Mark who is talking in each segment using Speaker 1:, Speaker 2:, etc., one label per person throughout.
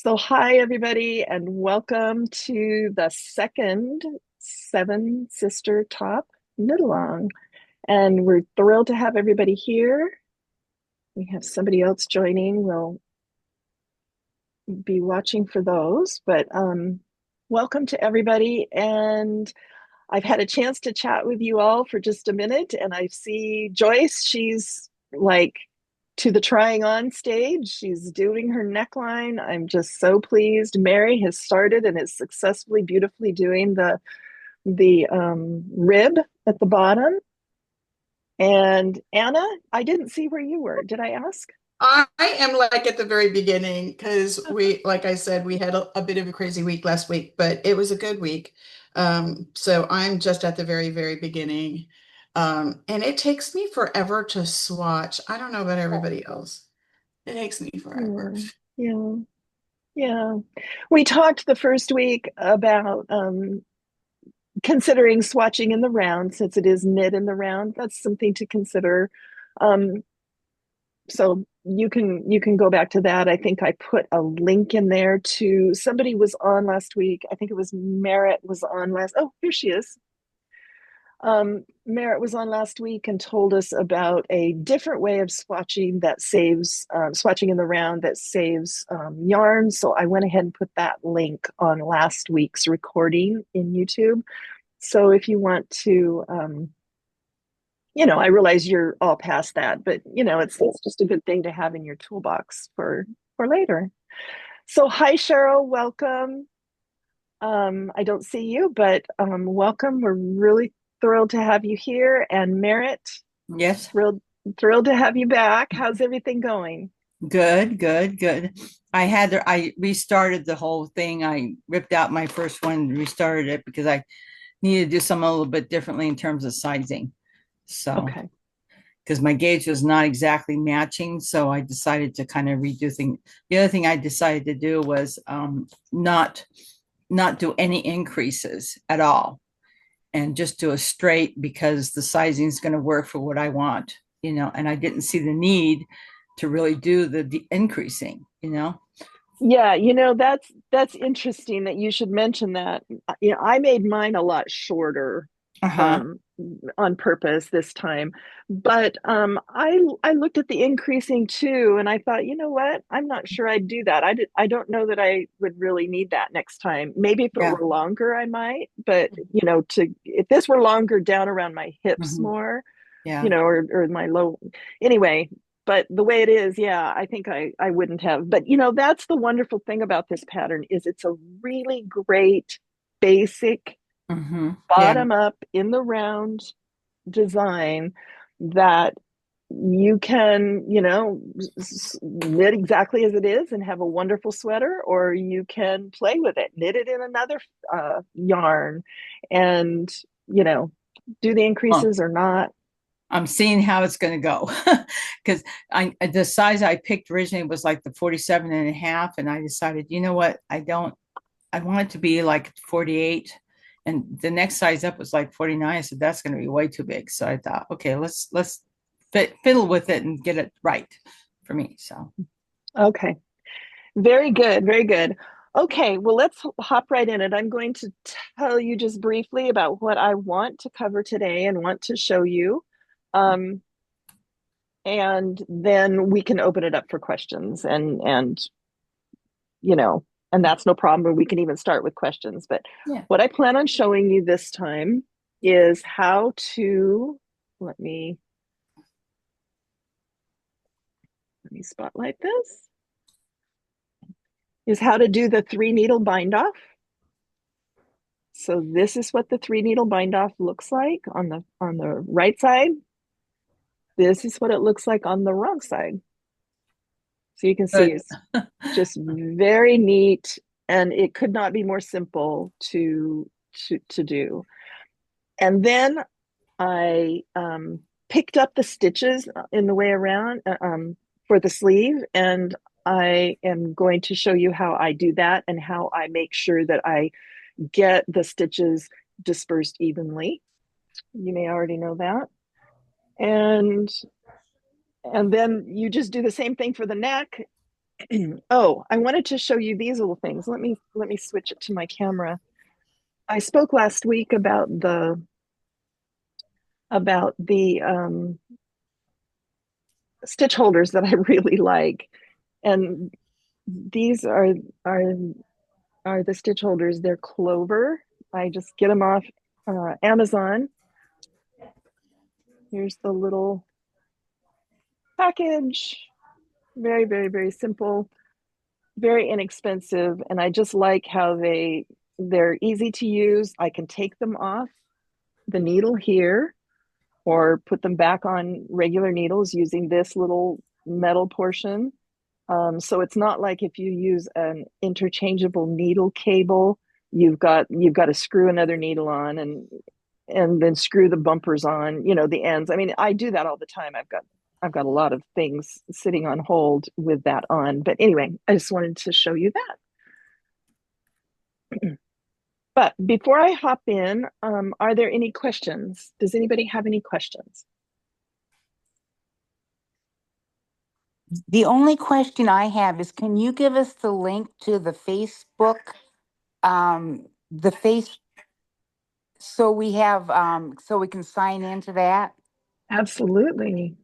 Speaker 1: So, hi, everybody, and welcome to the second Seven Sister Top Knit Along. And we're thrilled to have everybody here. We have somebody else joining. We'll be watching for those, but welcome to everybody. And I've had a chance to chat with you all for just a minute, and I see Joyce. She's like to the trying on stage. She's doing her neckline. I'm just so pleased. Mary has started and is successfully, beautifully doing the rib at the bottom. And Anna, I didn't see where you were. Did I ask?
Speaker 2: I am like at the very beginning because like I said, we had a bit of a crazy week last week, but it was a good week. So I'm just at the very, very beginning. And it takes me forever to swatch. I don't know about everybody else. It takes me forever.
Speaker 1: Yeah, yeah, yeah. We talked the first week about considering swatching in the round since it is knit in the round. That's something to consider. Um, so you can go back to that. I think I put a link in there to somebody was on last week. I think it was Merritt was on last. Oh, here she is. Merritt was on last week and told us about a different way of swatching that saves swatching in the round that saves yarn. So I went ahead and put that link on last week's recording in YouTube. So if you want to, I realize you're all past that, but it's just a good thing to have in your toolbox for later. So hi Cheryl, welcome. I don't see you, but welcome. We're really thrilled to have you here. And Merritt,
Speaker 3: Yes,
Speaker 1: thrilled to have you back. How's everything going?
Speaker 3: good. I restarted the whole thing. I ripped out my first one, restarted it because I needed to do something a little bit differently in terms of sizing. So,
Speaker 1: Okay.
Speaker 3: because my gauge was not exactly matching, so I decided to kind of redo things. The other thing I decided to do was not do any increases at all, and just do a straight because the sizing is going to work for what I want, and I didn't see the need to really do the increasing.
Speaker 1: Yeah, that's interesting that you should mention that. I made mine a lot shorter
Speaker 3: Uh-huh.
Speaker 1: um on purpose this time. But I looked at the increasing too and I thought, you know what? I'm not sure I'd do that. I don't know that I would really need that next time. Maybe if it
Speaker 3: Yeah.
Speaker 1: were longer I might, but to if this were longer down around my hips
Speaker 3: Hmm.
Speaker 1: more,
Speaker 3: Yeah.
Speaker 1: or my low anyway, but the way it is, yeah, I think I wouldn't have. But that's the wonderful thing about this pattern is it's a really great basic
Speaker 3: Hmm. Yeah.
Speaker 1: bottom up in the round design that you can, knit exactly as it is and have a wonderful sweater, or you can play with it, knit it in another yarn, and you know, do the
Speaker 3: Well,
Speaker 1: increases or not.
Speaker 3: I'm seeing how it's going to go because the size I picked originally was like the 47 and a half, and I decided, you know what, I want it to be like 48, and the next size up was like 49. I said that's going to be way too big, so I thought, okay, let's fiddle with it and get it right for me. So
Speaker 1: Okay, very good, very good. Okay, well, let's hop right in it. I'm going to tell you just briefly about what I want to cover today and want to show you. Um, and then we can open it up for questions and you know and that's no problem, or we can even start with questions. But
Speaker 3: yeah.
Speaker 1: what I plan on showing you this time is how to let me spotlight this, is how to do the three needle bind off. So this is what the three needle bind off looks like on the right side. This is what it looks like on the wrong side. So you can see
Speaker 3: Good.
Speaker 1: it's just very neat, and it could not be more simple to do. And then I picked up the stitches in the way around for the sleeve, and I am going to show you how I do that and how I make sure that I get the stitches dispersed evenly. You may already know that. And and then you just do the same thing for the neck, Oh, I wanted to show you these little things. Let me switch it to my camera. I spoke last week about the stitch holders that I really like, and these are are the stitch holders. They're clover. I just get them off Amazon. Here's the little package. Very, very, very simple, very inexpensive, and I just like how they're easy to use. I can take them off the needle here or put them back on regular needles using this little metal portion. So it's not like if you use an interchangeable needle cable, you've got to screw another needle on and then screw the bumpers on, the ends. I mean, I do that all the time. I've got a lot of things sitting on hold with that on. But anyway, I just wanted to show you that. But before I hop in, are there any questions? Does anybody have any questions?
Speaker 4: The only question I have is, can you give us the link to the Facebook, the face, so we have, so we can sign into that?
Speaker 1: Absolutely.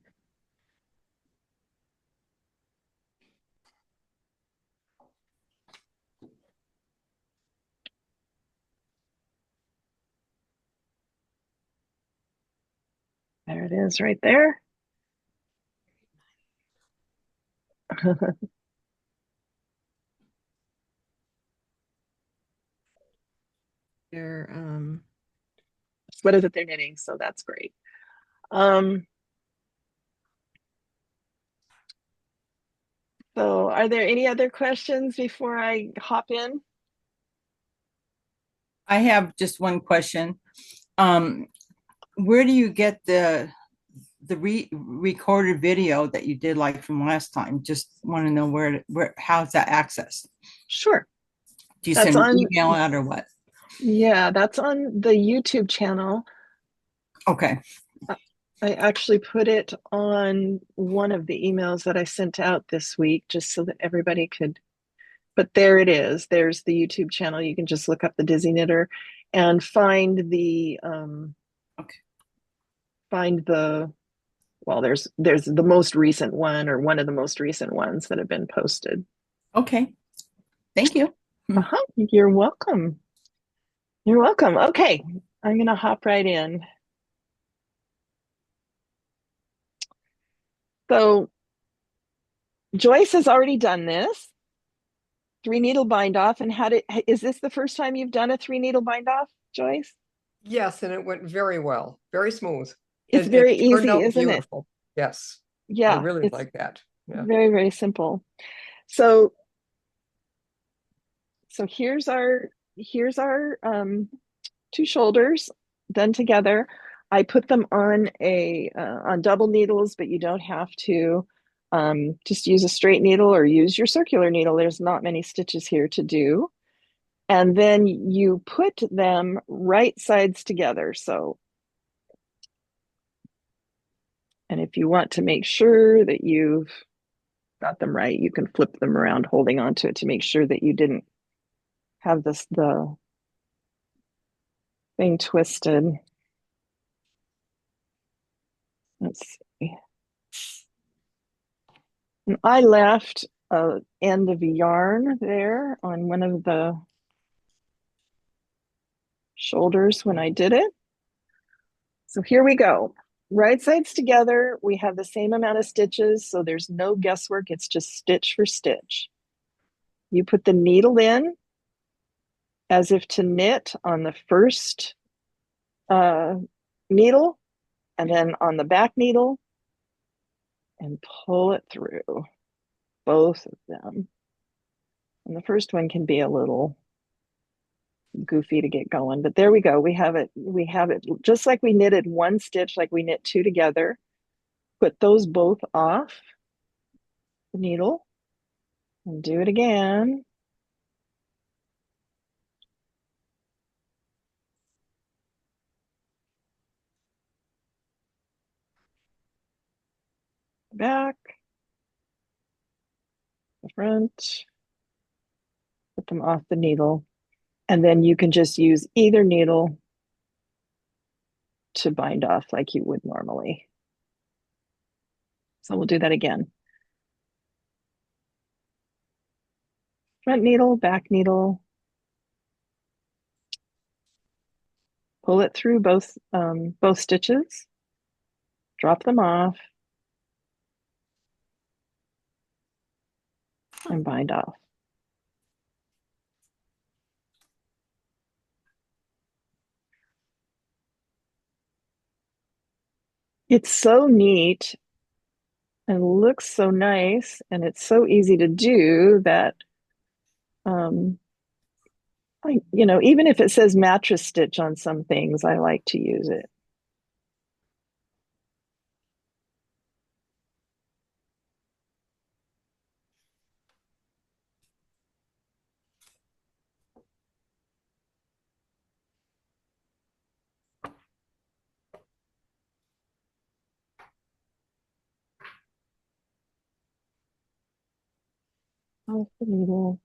Speaker 1: There it is right there. They're sweater that they're knitting, so that's great. So are there any other questions before I hop in?
Speaker 3: I have just one question. Where do you get the recorded video that you did like from last time? Just want to know where how's that accessed?
Speaker 1: Sure.
Speaker 3: Do you
Speaker 1: That's
Speaker 3: send an
Speaker 1: on,
Speaker 3: email out or what?
Speaker 1: yeah, that's on the YouTube channel.
Speaker 3: Okay.
Speaker 1: I actually put it on one of the emails that I sent out this week just so that everybody could, but there it is. There's the YouTube channel. You can just look up the Dizzy Knitter and
Speaker 3: Okay.
Speaker 1: find the well, there's the most recent one or one of the most recent ones that have been posted.
Speaker 3: Okay. Thank you.
Speaker 1: Uh-huh. You're welcome. You're welcome. Okay, I'm gonna hop right in. So Joyce has already done this three needle bind off. And is this the first time you've done a three needle bind off, Joyce?
Speaker 5: Yes, and it went very well, very smooth,
Speaker 1: It's
Speaker 5: and
Speaker 1: very
Speaker 5: it turned
Speaker 1: easy,
Speaker 5: out
Speaker 1: isn't it?
Speaker 5: beautiful. Yes, I
Speaker 1: Yeah,
Speaker 5: really
Speaker 1: it's
Speaker 5: like that. Yeah.
Speaker 1: very, very simple. So here's our two shoulders done together. I put them on on double needles, but you don't have to. Just use a straight needle or use your circular needle. There's not many stitches here to do. And then you put them right sides together. And if you want to make sure that you've got them right, you can flip them around, holding onto it to make sure that you didn't have the thing twisted. Let's see. And I left a end of yarn there on one of the shoulders when I did it. So here we go. Right sides together, we have the same amount of stitches, so there's no guesswork. It's just stitch for stitch. You put the needle in as if to knit on the first needle, and then on the back needle, and pull it through, both of them. And the first one can be a little goofy to get going, but there we go. We have it just like we knitted one stitch, like we knit two together. Put those both off the needle and do it again. Back, the front, put them off the needle, and then you can just use either needle to bind off like you would normally. So we'll do that again. Front needle, back needle. Pull it through both stitches. Drop them off. And bind off. It's so neat and looks so nice, and it's so easy to do that even if it says mattress stitch on some things, I like to use it. Off the needle.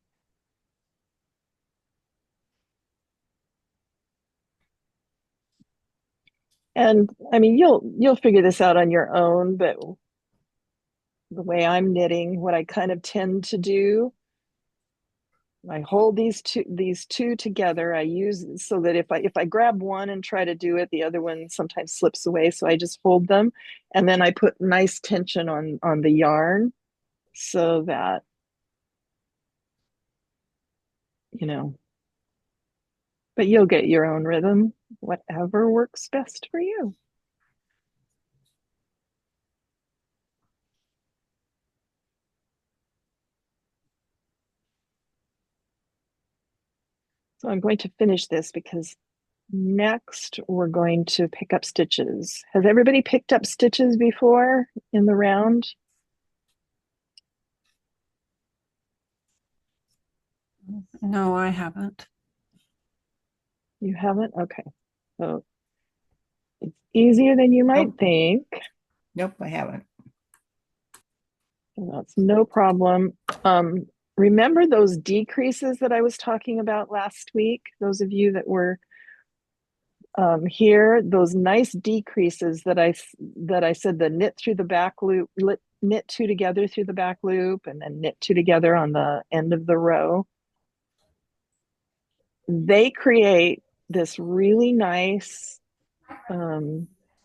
Speaker 1: And I mean, you'll figure this out on your own, but the way I'm knitting, what I kind of tend to do, I hold these two together. I use so that if I grab one and try to do it, the other one sometimes slips away. So I just hold them, and then I put nice tension on the yarn so that but you'll get your own rhythm, whatever works best for you. So I'm going to finish this because next we're going to pick up stitches. Has everybody picked up stitches before in the round?
Speaker 6: No, I haven't.
Speaker 1: You haven't? Okay. So it's easier than you might think.
Speaker 3: Nope, I haven't.
Speaker 1: That's no problem. Remember those decreases that I was talking about last week? Those of you that were here, those nice decreases that I said, the knit through the back loop, knit two together through the back loop, and then knit two together on the end of the row. They create this really nice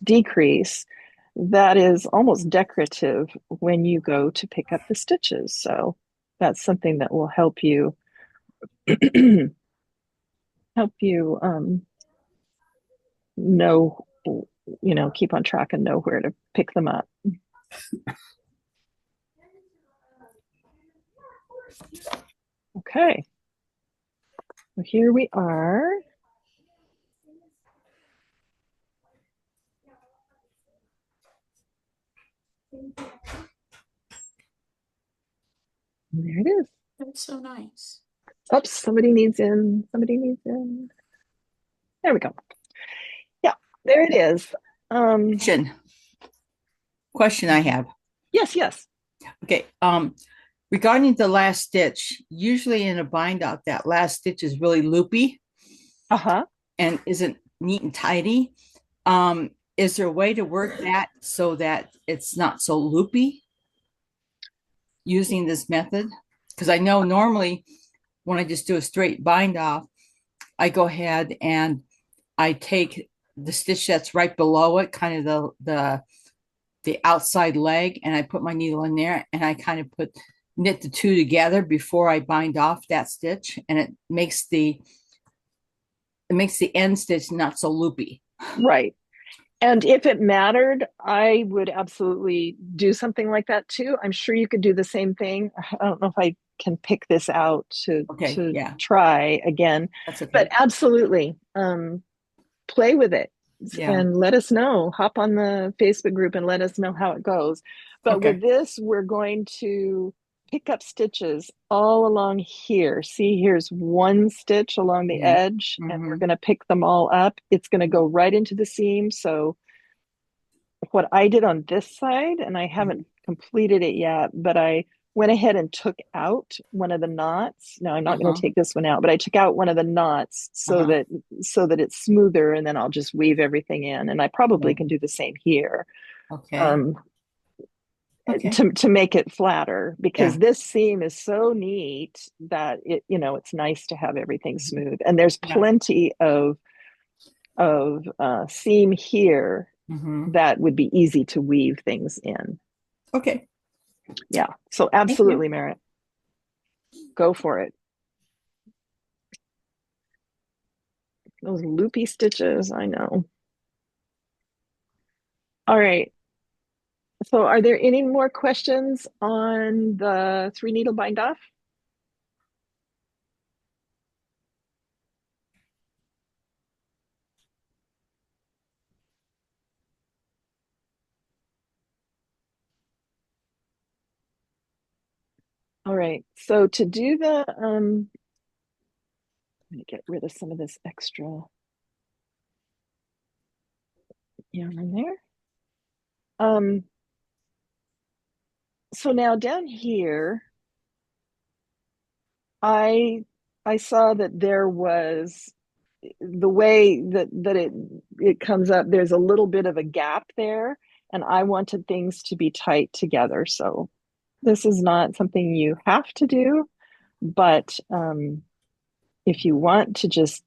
Speaker 1: decrease that is almost decorative when you go to pick up the stitches. So that's something that will help you know, keep on track and know where to pick them up. Okay, so here we are. There it is.
Speaker 2: That's so nice.
Speaker 1: Oops, somebody needs in. Somebody needs in. There we go. Yeah, there it is.
Speaker 3: Question I have.
Speaker 1: Yes.
Speaker 3: Okay. Regarding the last stitch, usually in a bind out, that last stitch is really loopy. And isn't neat and tidy. Is there a way to work that so that it's not so loopy using this method? Because I know normally when I just do a straight bind off, I go ahead and I take the stitch that's right below it, kind of the outside leg, and I put my needle in there and I kind of knit the two together before I bind off that stitch, and it makes the end stitch not so loopy.
Speaker 1: Right. And if it mattered, I would absolutely do something like that too. I'm sure you could do the same thing. I don't know if I can pick this out to try again.
Speaker 3: That's okay.
Speaker 1: But absolutely, play with it and let us know. Hop on the Facebook group and let us know how it goes. But with this, we're going to pick up stitches all along here. See, here's one stitch along the edge, and we're going to pick them all up. It's going to go right into the seam. So what I did on this side, and I haven't completed it yet, but I went ahead and took out one of the knots. Now I'm not going to
Speaker 3: Uh-huh.
Speaker 1: take this one out, but I took out one of the knots
Speaker 3: Uh-huh.
Speaker 1: so that it's smoother, and then I'll just weave everything in. And I probably
Speaker 3: Okay.
Speaker 1: can do the same here.
Speaker 3: Okay.
Speaker 1: Um,
Speaker 3: Okay.
Speaker 1: to make it flatter, because
Speaker 3: Yeah.
Speaker 1: this seam is so neat that it's nice to have everything smooth, and there's
Speaker 3: Yeah.
Speaker 1: plenty of seam here
Speaker 3: Mm-hmm.
Speaker 1: that would be easy to weave things in.
Speaker 3: Okay.
Speaker 1: Yeah, so
Speaker 3: Thank you.
Speaker 1: absolutely, Merritt, go for it. Those loopy stitches, I know. All right, so are there any more questions on the 3-needle bind off? All right, so to do the let me get rid of some of this extra yarn in there. So now down here, I saw that there was the way that it comes up, there's a little bit of a gap there, and I wanted things to be tight together. So this is not something you have to do, but if you want to just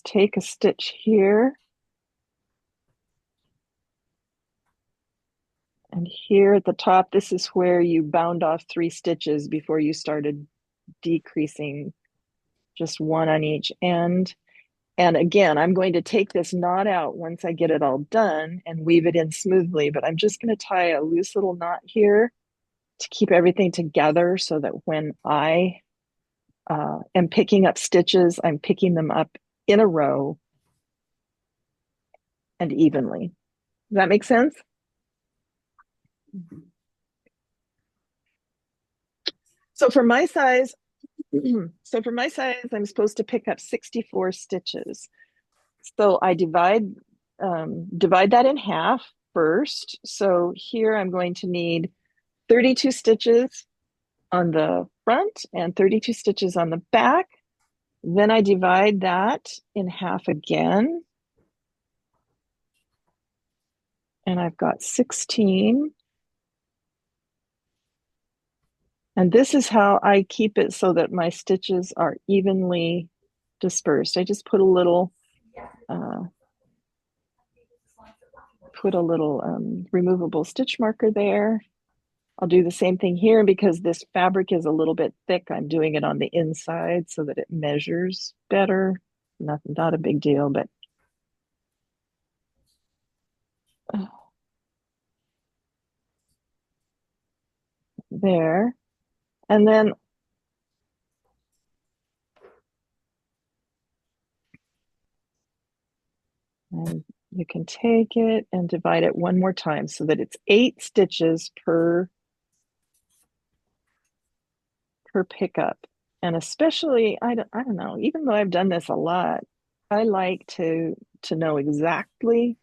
Speaker 1: take a stitch here and here at the top, this is where you bound off 3 stitches before you started decreasing, just one on each end. And again, I'm going to take this knot out once I get it all done and weave it in smoothly, but I'm just going to tie a loose little knot here to keep everything together so that when I am picking up stitches, I'm picking them up in a row and evenly. Does that make sense? So for my size, I'm supposed to pick up 64 stitches. So I divide that in half first. So here I'm going to need 32 stitches on the front and 32 stitches on the back. Then I divide that in half again. And I've got 16. And this is how I keep it so that my stitches are evenly dispersed. I just put a little removable stitch marker there. I'll do the same thing here because this fabric is a little bit thick. I'm doing it on the inside so that it measures better. Not a big deal, but there. And then you can take it and divide it one more time so that it's 8 stitches per pickup. And especially, I don't know, even though I've done this a lot, I like to know exactly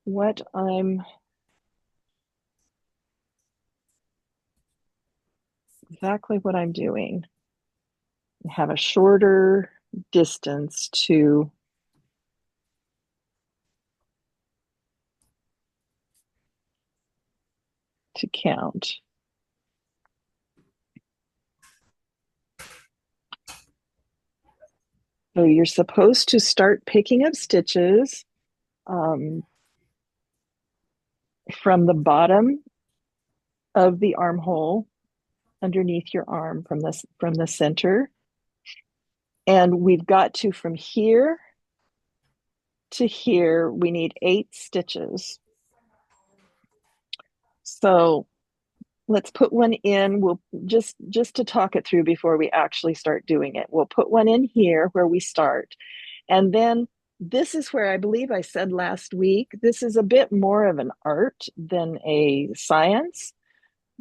Speaker 1: what I'm doing. I have a shorter distance to count. So you're supposed to start picking up stitches from the bottom of the armhole underneath your arm from the center. And we've got to, from here to here, we need 8 stitches. So let's put one in. We'll just to talk it through before we actually start doing it. We'll put one in here where we start. And then this is where I believe I said last week, this is a bit more of an art than a science,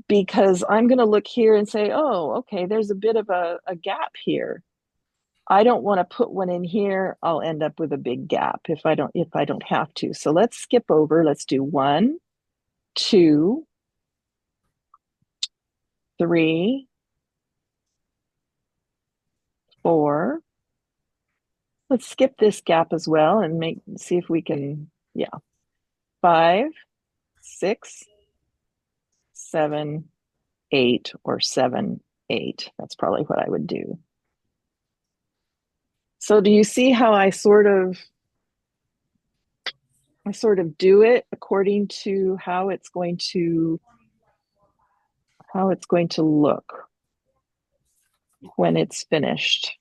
Speaker 1: because I'm going to look here and say, oh, okay, there's a bit of a gap here. I don't want to put one in here. I'll end up with a big gap if I don't have to. So let's skip over. Let's do 1, 2, 3, 4. Let's skip this gap as well and see if we can, yeah. 5, 6, 7, 8, or 7, 8. That's probably what I would do. So do you see how I sort of do it according to how it's going to look when it's finished?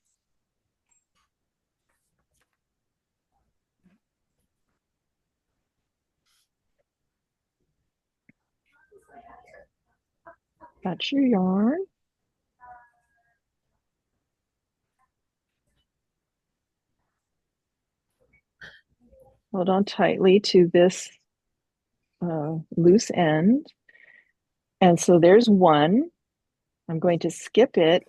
Speaker 1: Got your yarn. Hold on tightly to this loose end. And so there's 1. I'm going to skip it,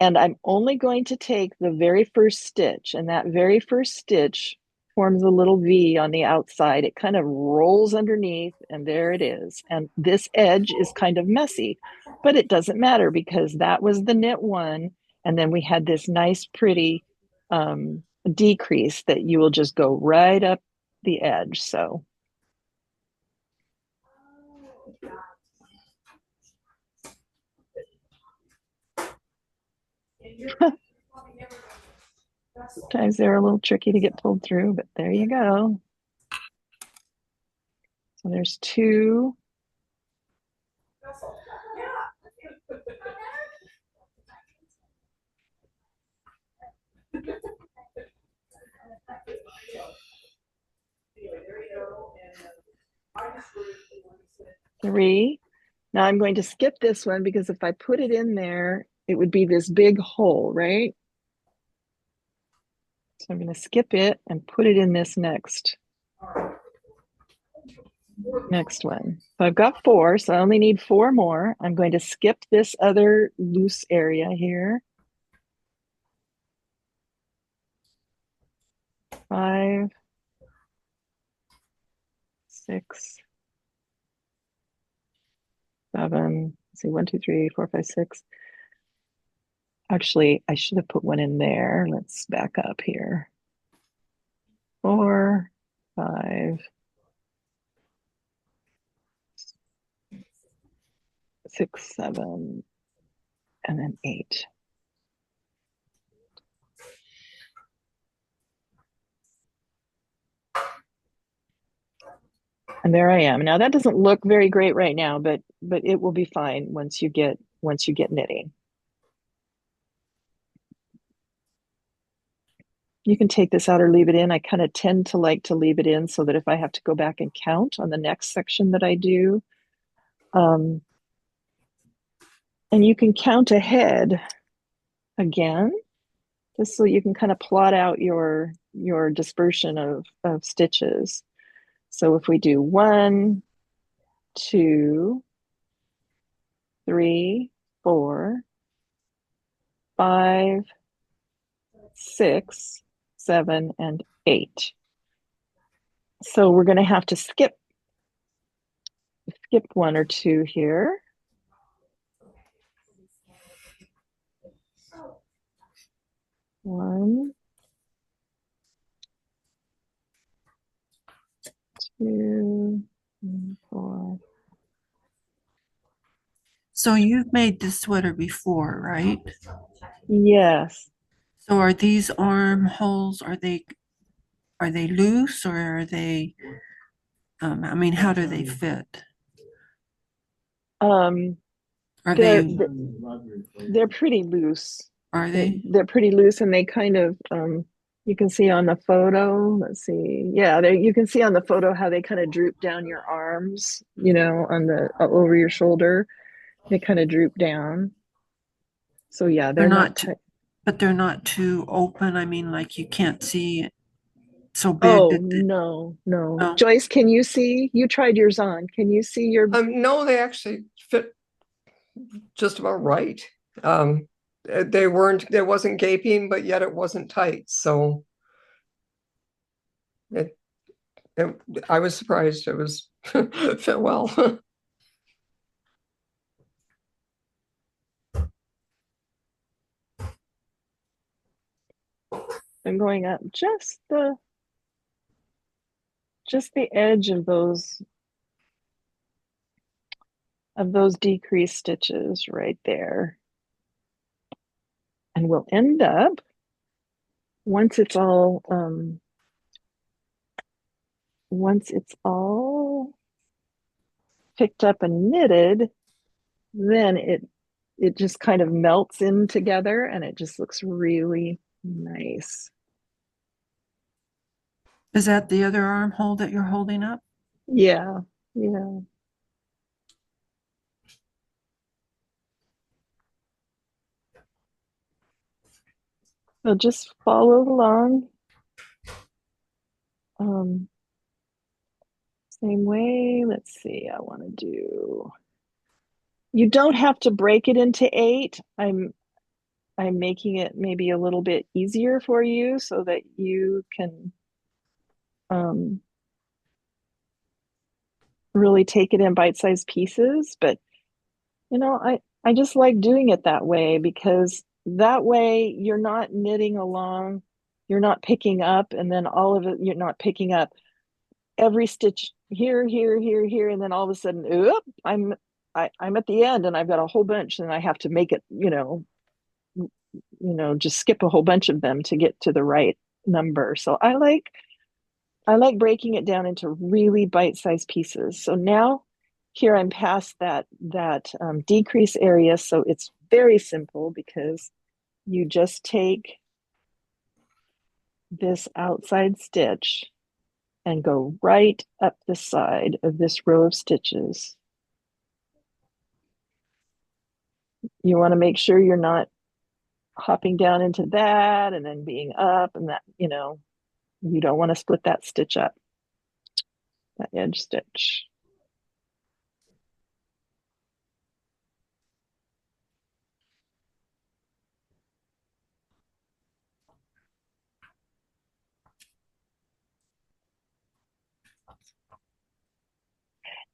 Speaker 1: and I'm only going to take the very first stitch, and that very first stitch forms a little V on the outside. It kind of rolls underneath, and there it is. And this edge is kind of messy, but it doesn't matter because that was the knit 1, and then we had this nice pretty decrease that you will just go right up the edge. So sometimes they're a little tricky to get pulled through, but there you go. So there's 2. Three. Now I'm going to skip this one because if I put it in there, it would be this big hole, right? So I'm going to skip it and put it in this next one. So I've got 4, so I only need 4 more. I'm going to skip this other loose area here. 5, 6, 7. Let's see, 1, 2, 3, 4, 5, 6. Actually, I should have put 1 in there. Let's back up here. 4, 5, 6, 7, and then 8. And there I am. Now that doesn't look very great right now, but it will be fine once you get knitting. You can take this out or leave it in. I kind of tend to like to leave it in so that if I have to go back and count on the next section that I do, and you can count ahead again, just so you can kind of plot out your dispersion of stitches. So if we do 1, 2, 3, 4, 5, 6, 7, and 8. So we're going to have to skip 1 or 2 here. One, 2, 4.
Speaker 6: So you've made this sweater before, right?
Speaker 1: Yes.
Speaker 6: So are these armholes, are they loose or are they, I mean, how do they fit?
Speaker 1: Um,
Speaker 6: Are
Speaker 1: they're
Speaker 6: they,
Speaker 1: they're pretty loose.
Speaker 6: are they?
Speaker 1: They're pretty loose, and they kind of you can see on the photo. Let's see. Yeah, you can see on the photo how they kind of droop down your arms, on the over your shoulder. They kind of droop down. So yeah,
Speaker 6: They're
Speaker 1: they're not
Speaker 6: not,
Speaker 1: tight.
Speaker 6: but they're not too open. I mean, like you can't see it so big
Speaker 1: Oh,
Speaker 6: that
Speaker 1: no, no.
Speaker 6: oh,
Speaker 1: Joyce, can you see? You tried yours on. Can you see your?
Speaker 5: No, they actually fit just about right. There wasn't gaping, but yet it wasn't tight. So it, it I was surprised it was fit well.
Speaker 1: I'm going up just the edge of those decreased stitches right there. And we'll end up, once it's all picked up and knitted, then it just kind of melts in together and it just looks really nice.
Speaker 6: Is that the other armhole that you're holding up?
Speaker 1: Yeah, yeah. So just follow along. Same way. Let's see, I want to do. You don't have to break it into 8. I'm making it maybe a little bit easier for you so that you can um, really take it in bite-sized pieces. But I just like doing it that way because that way you're not knitting along, you're not picking up, and then all of it, you're not picking up every stitch here, here, here, here, and then all of a sudden, oop, I'm at the end and I've got a whole bunch and I have to make it, just skip a whole bunch of them to get to the right number. So I like breaking it down into really bite-sized pieces. So now here I'm past that decrease area. So it's very simple because you just take this outside stitch and go right up the side of this row of stitches. You want to make sure you're not hopping down into that and then being up and that, you don't want to split that stitch up, that edge stitch.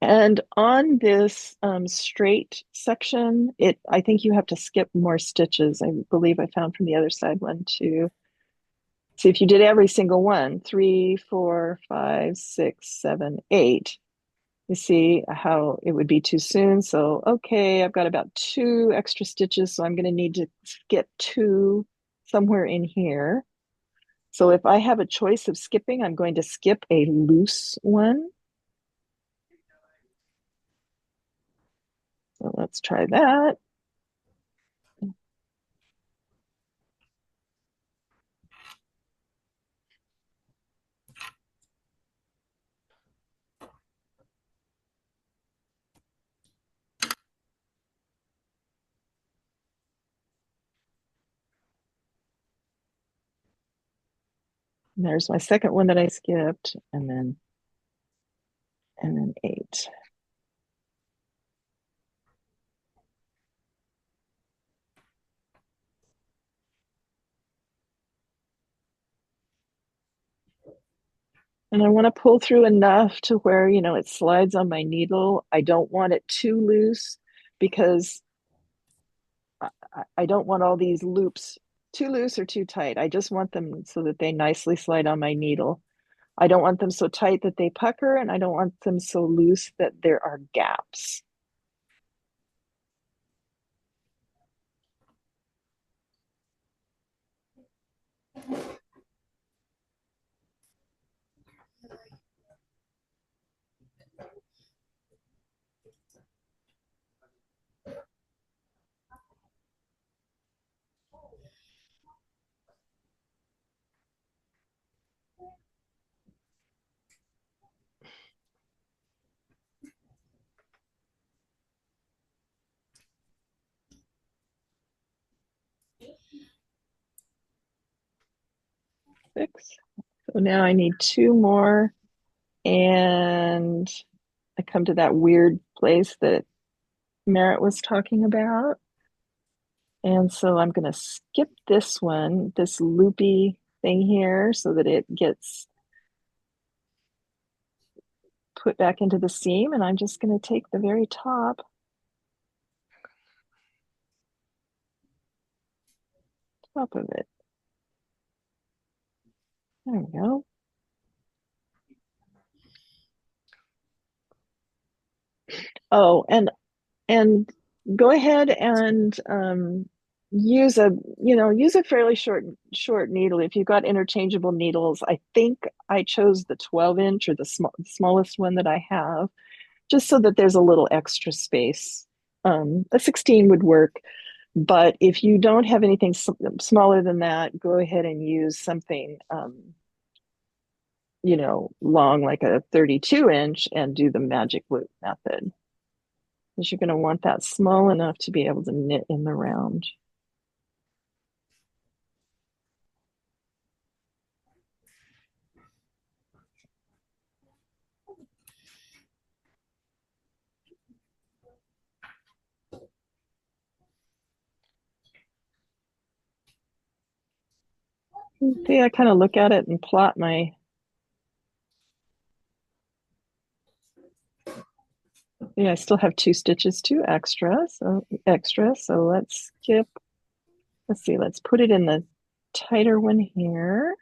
Speaker 1: And on this straight section, I think you have to skip more stitches. I believe I found from the other side 1, 2. See, if you did every single one, 3, 4, 5, 6, 7, 8, you see how it would be too soon. So, okay, I've got about 2 extra stitches, so I'm going to need to skip 2 somewhere in here. So if I have a choice of skipping, I'm going to skip a loose one. So let's try that. And there's my second one that I skipped, and then 8. And I want to pull through enough to where, it slides on my needle. I don't want it too loose because I don't want all these loops too loose or too tight. I just want them so that they nicely slide on my needle. I don't want them so tight that they pucker, and I don't want them so loose that there are gaps. Six. So now I need 2 more, and I come to that weird place that Merritt was talking about. And so I'm going to skip this one, this loopy thing here, so that it gets put back into the seam. And I'm just going to take the very top of it. There we go. Oh, and go ahead and use a use a fairly short needle. If you've got interchangeable needles, I think I chose the 12-inch or the smallest one that I have, just so that there's a little extra space. A 16 would work, but if you don't have anything smaller than that, go ahead and use something long, like a 32-inch, and do the magic loop method, because you're going to want that small enough to be able to knit in the round. See, I kind of look at it and plot my, I still have 2 stitches, extra. So let's skip, let's see, let's put it in the tighter one here.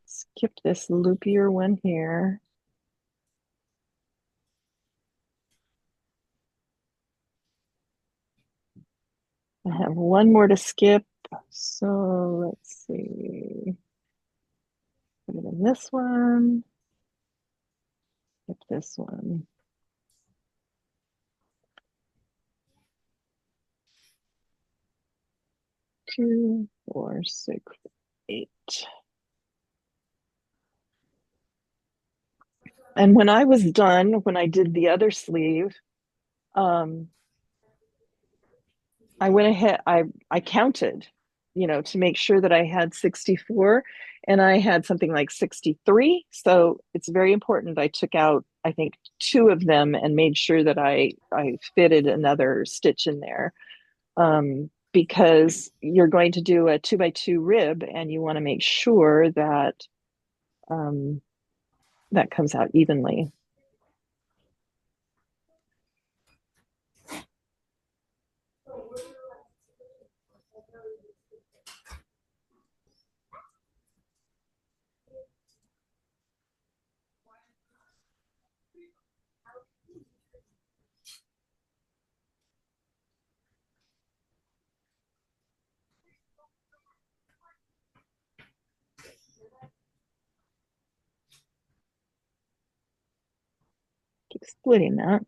Speaker 1: Skip this loopier one here. I have one more to skip. So let's see. Put it in this one. Skip this one. Two, four, six, eight. And when I was done, when I did the other sleeve, I went ahead, I counted, to make sure that I had 64, and I had something like 63. So it's very important. I took out, I think, 2 of them and made sure that I fitted another stitch in there. Because you're going to do a 2x2 rib, and you want to make sure that that comes out evenly. Keep splitting that.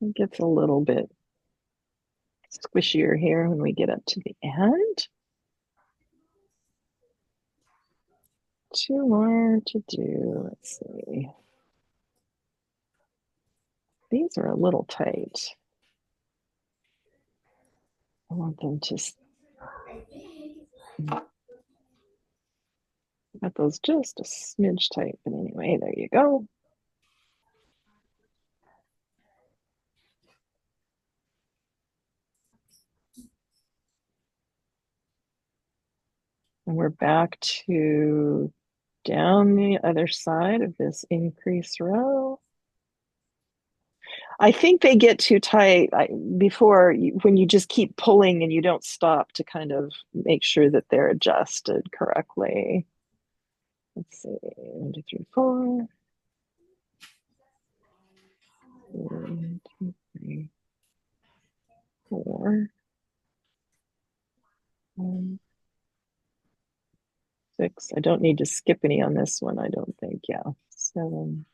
Speaker 1: It gets a little bit squishier here when we get up to the end. 2 more to do. Let's see. These are a little tight. I want them to got those just a smidge tight, but anyway, there you go. And we're back to down the other side of this increase row. I think they get too tight when you just keep pulling and you don't stop to kind of make sure that they're adjusted correctly. Let's see, 1, 2, 3, 4. 1, 2, 3, 4. 6. I don't need to skip any on this one, I don't think. Yeah. 7.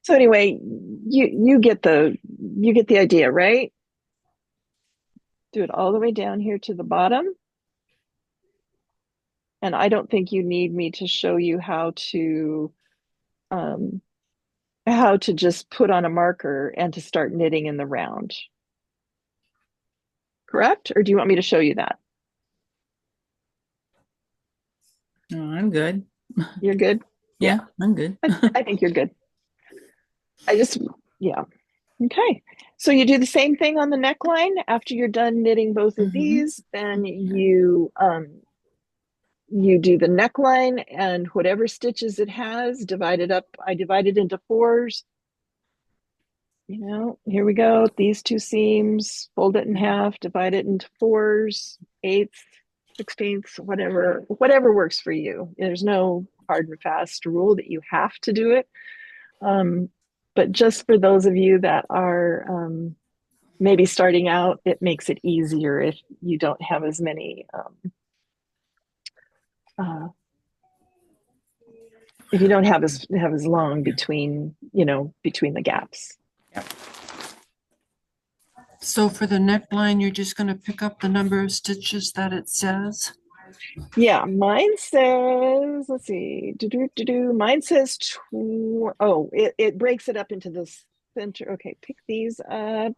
Speaker 1: So anyway, you get the idea, right? Do it all the way down here to the bottom. And I don't think you need me to show you um, how to just put on a marker and to start knitting in the round. Correct? Or do you want me to show you that?
Speaker 3: No, I'm good.
Speaker 1: You're good?
Speaker 3: Yeah, I'm good.
Speaker 1: I think you're good. Yeah. Okay. So you do the same thing on the neckline. After you're done knitting both of these, then you do the neckline and whatever stitches it has, divide it up. I divide it into fours. Here we go. These two seams, fold it in half, divide it into fours, eighths, sixteenths, whatever works for you. There's no hard and fast rule that you have to do it. But just for those of you that are maybe starting out, it makes it easier if you don't have as many if you don't have as long between the gaps.
Speaker 3: Yep.
Speaker 6: So for the neckline, you're just going to pick up the number of stitches that it says?
Speaker 1: Yeah, mine says, let's see, mine says, it breaks it up into the center. Okay, pick these up.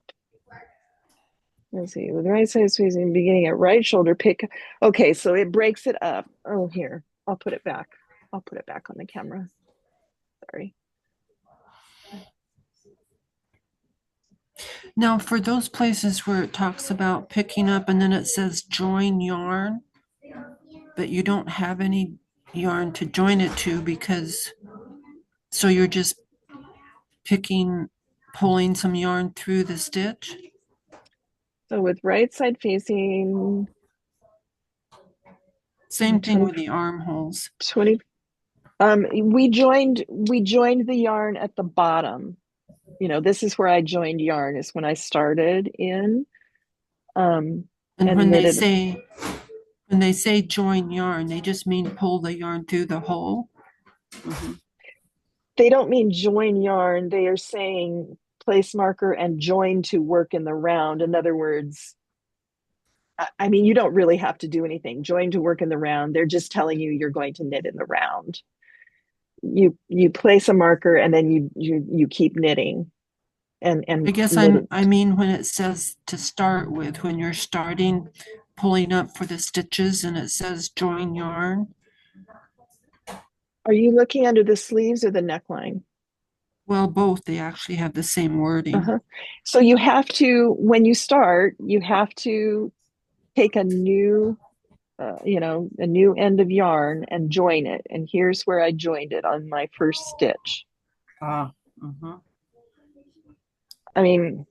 Speaker 1: Let's see, with the right side facing beginning at right shoulder, pick. Okay, so it breaks it up. Oh, here, I'll put it back. I'll put it back on the camera. Sorry.
Speaker 6: Now, for those places where it talks about picking up and then it says join yarn, but you don't have any yarn to join it to so you're just pulling some yarn through the stitch?
Speaker 1: So with right side facing.
Speaker 6: Same thing with the armholes.
Speaker 1: 20. We joined the yarn at the bottom. This is where I joined yarn, is when I started in.
Speaker 6: And when they say join yarn, they just mean pull the yarn through the hole.
Speaker 1: They don't mean join yarn. They are saying place marker and join to work in the round. In other words, I mean, you don't really have to do anything. Join to work in the round. They're just telling you you're going to knit in the round. You place a marker and then you keep knitting. And
Speaker 6: I guess I mean when it says to start with, when you're starting pulling up for the stitches and it says join yarn.
Speaker 1: Are you looking under the sleeves or the neckline?
Speaker 6: Well, both. They actually have the same wording.
Speaker 1: So you have to, when you start, you have to take a new end of yarn and join it. And here's where I joined it on my first stitch. I mean,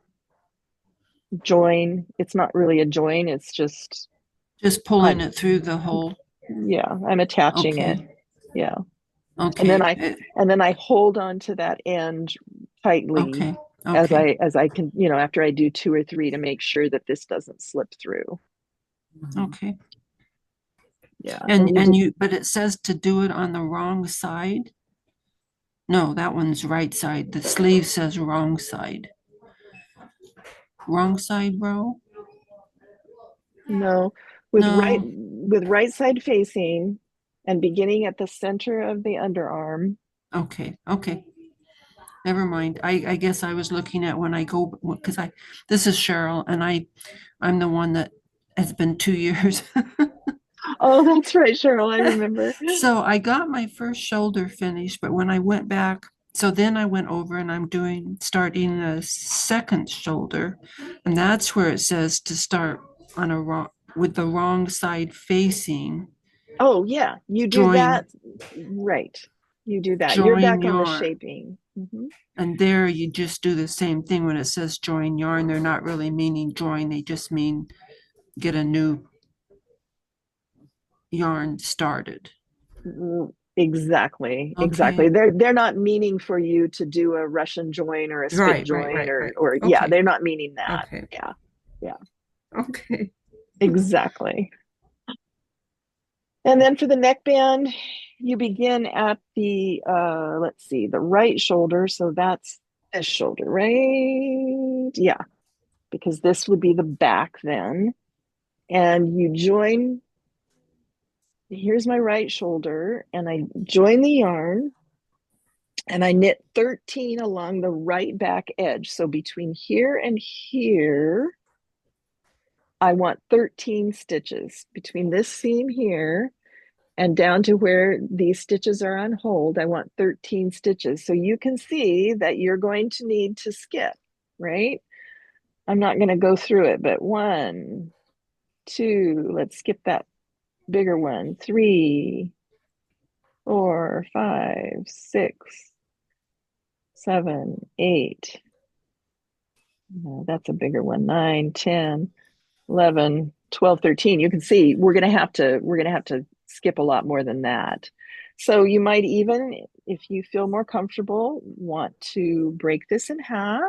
Speaker 1: join, it's not really a join, it's just
Speaker 6: pulling it through the hole.
Speaker 1: Yeah, I'm attaching it. Yeah.
Speaker 6: Okay.
Speaker 1: And then I hold on to that end tightly as I can, after I do 2 or 3 to make sure that this doesn't slip through.
Speaker 6: Okay.
Speaker 1: Yeah.
Speaker 6: But it says to do it on the wrong side. No, that one's right side. The sleeve says wrong side. Wrong side row?
Speaker 1: No, with right side facing and beginning at the center of the underarm.
Speaker 6: Okay. Never mind. I guess I was looking at when I go, because this is Cheryl and I'm the one that has been 2 years.
Speaker 1: Oh, that's right, Cheryl. I remember.
Speaker 6: So I got my first shoulder finished, but when I went back, so then I went over and I'm starting the second shoulder, and that's where it says to start with the wrong side facing.
Speaker 1: Oh yeah, you do that. Right. You do that. You're back on the shaping.
Speaker 6: And there you just do the same thing. When it says join yarn, they're not really meaning join, they just mean get a new yarn started.
Speaker 1: Exactly. They're not meaning for you to do a Russian join or a spit join or yeah, they're not meaning that. Yeah.
Speaker 6: Okay.
Speaker 1: Exactly. And then for the neckband, you begin at the let's see, the right shoulder. So that's this shoulder, right? Yeah. because this would be the back then. And you join, here's my right shoulder, and I join the yarn and I knit 13 along the right back edge. So between here and here, I want 13 stitches between this seam here and down to where these stitches are on hold. I want 13 stitches. So you can see that you're going to need to skip, right? I'm not going to go through it, but 1, 2, let's skip that bigger one, 3, 4, 5, 6, 7, 8. No, that's a bigger one. 9, 10, 11, 12, 13. You can see we're going to have to skip a lot more than that. So you might even, if you feel more comfortable, want to break this in half.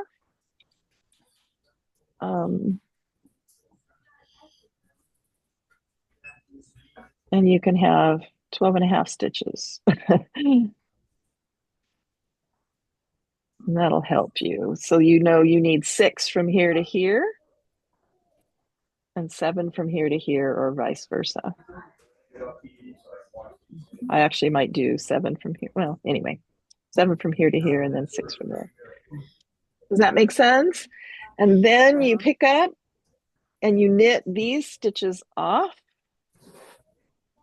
Speaker 1: And you can have 12 and a half stitches. And that'll help you. So you know you need 6 from here to here and 7 from here to here, or vice versa. I actually might do 7 from here. Well, anyway, 7 from here to here and then 6 from there. Does that make sense? And then you pick up and you knit these stitches off.